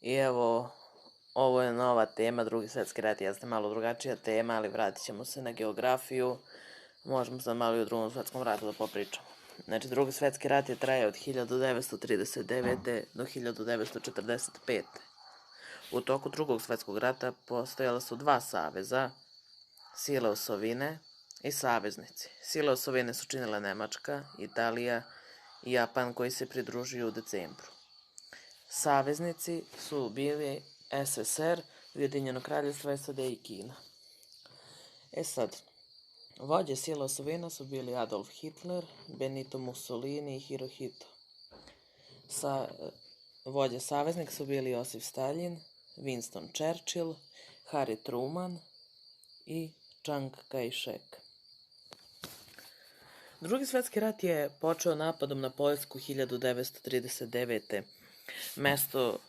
I evo, ovo je nova tema, Drugi svetski rat jeste malo drugačija tema, ali vratit ćemo se na geografiju. Možemo sad malo i o Drugom svetskom ratu da popričamo. Znači, Drugi svetski rat je trajao od 1939. do 1945. U toku Drugog svetskog rata postojala su dva saveza, sile osovine i saveznici. Sile osovine su činile Nemačka, Italija i Japan koji se pridružuju u decembru. Saveznici su bili SSR, Ujedinjeno kraljevstvo, SAD i Kina. Sad, vođe sila osovina su bili Adolf Hitler, Benito Mussolini i Hirohito. Vođe saveznika su bili Josif Stalin, Winston Churchill, Harry Truman i Chiang Kai-shek. Drugi svetski rat je počeo napadom na Poljsku 1939. Mesto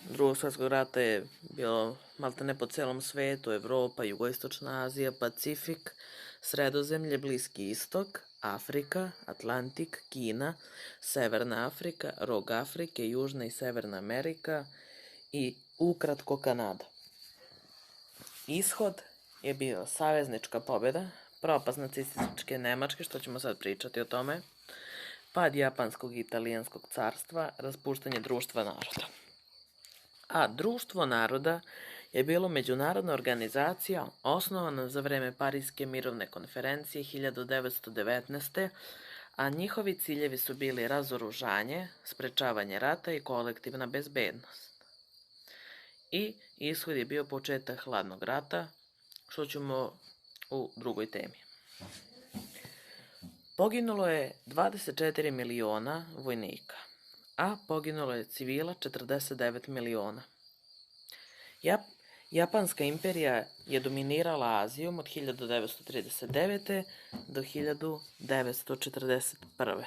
Drugog svetskog rata je bilo maltene po celom svetu, Evropa, Jugoistočna Azija, Pacifik, Sredozemlje, Bliski istok, Afrika, Atlantik, Kina, Severna Afrika, Rog Afrike, Južna i Severna Amerika i ukratko Kanada. Ishod je bio saveznička pobjeda, propast nacističke Nemačke, što ćemo sad pričati o tome, pad Japanskog i Italijanskog carstva, raspuštanje Društva naroda. A Društvo naroda je bilo međunarodna organizacija osnovana za vreme Pariske mirovne konferencije 1919. a njihovi ciljevi su bili razoružanje, sprečavanje rata i kolektivna bezbednost. I ishod je bio početak hladnog rata, što ćemo u drugoj temi. Poginulo je 24 miliona vojnika, a poginulo je civila 49 miliona. Japanska imperija je dominirala Azijom od 1939. do 1941.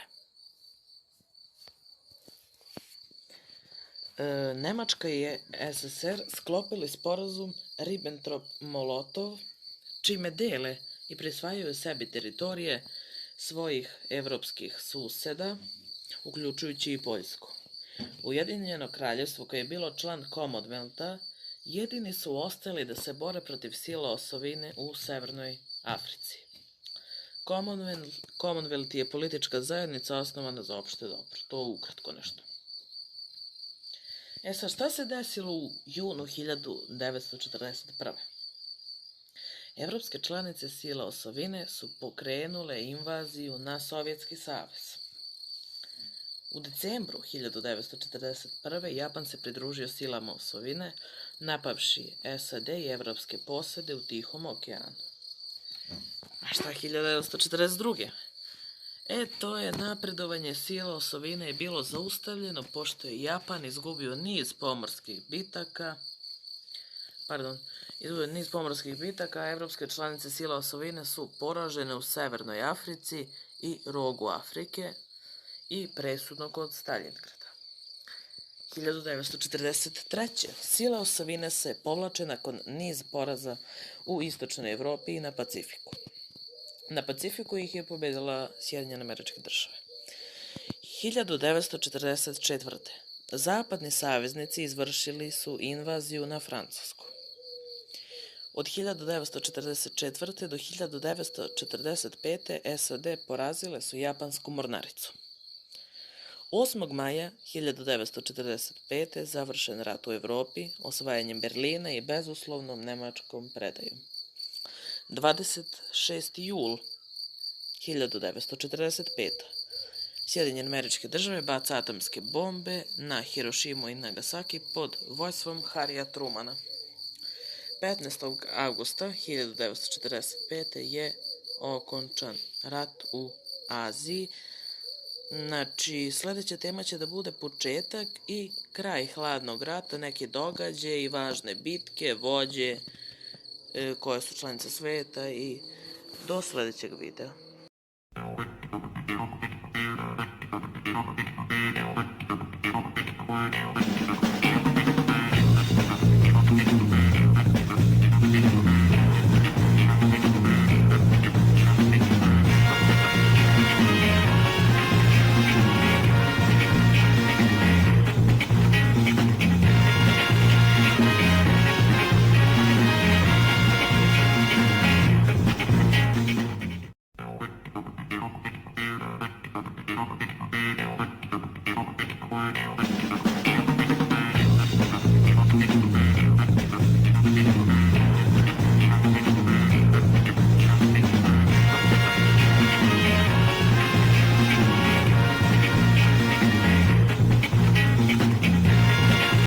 Nemačka i SSR sklopili sporazum Ribbentrop-Molotov, čime dele i prisvajaju sebi teritorije svojih evropskih suseda, uključujući i Poljsku. Ujedinjeno kraljevstvo, koje je bilo član Commonwealtha, jedini su ostali da se bore protiv sila osovine u Severnoj Africi. Commonwealth je politička zajednica osnovana za opšte dobro. To ukratko nešto. Sad, šta se desilo u junu 1941. Evropske članice sila osovine su pokrenule invaziju na Sovjetski savez. U decembru 1941. Japan se pridružio silama osovine, napavši SAD i evropske posede u Tihom okeanu. A šta 1942. To je napredovanje sila osovine je bilo zaustavljeno pošto je Japan izgubio niz pomorskih bitaka, a evropske članice sila osovine su poražene u Severnoj Africi i Rogu Afrike i presudno kod Staljingrada. 1943. Sila osovine se povlače nakon niz poraza u Istočnoj Evropi i na Pacifiku. Na Pacifiku ih je pobedila Sjedinjene Američke Države. 1944. Zapadni saveznici izvršili su invaziju na Francusku. Od 1944. do 1945. SAD porazile su japansku mornaricu. 8. maja 1945. završen rat u Evropi osvajanjem Berlina i bezuslovnom nemačkom predajom. 26. jul 1945. Sjedinjene Američke Države baca atomske bombe na Hirošimu i Nagasaki pod vođstvom Harrya Trumana. 15. avgusta 1945. je okončan rat u Aziji. Znači, sledeća tema će da bude početak i kraj hladnog rata, neke događaje i važne bitke, vođe koje su članice sveta i do sledećeg videa.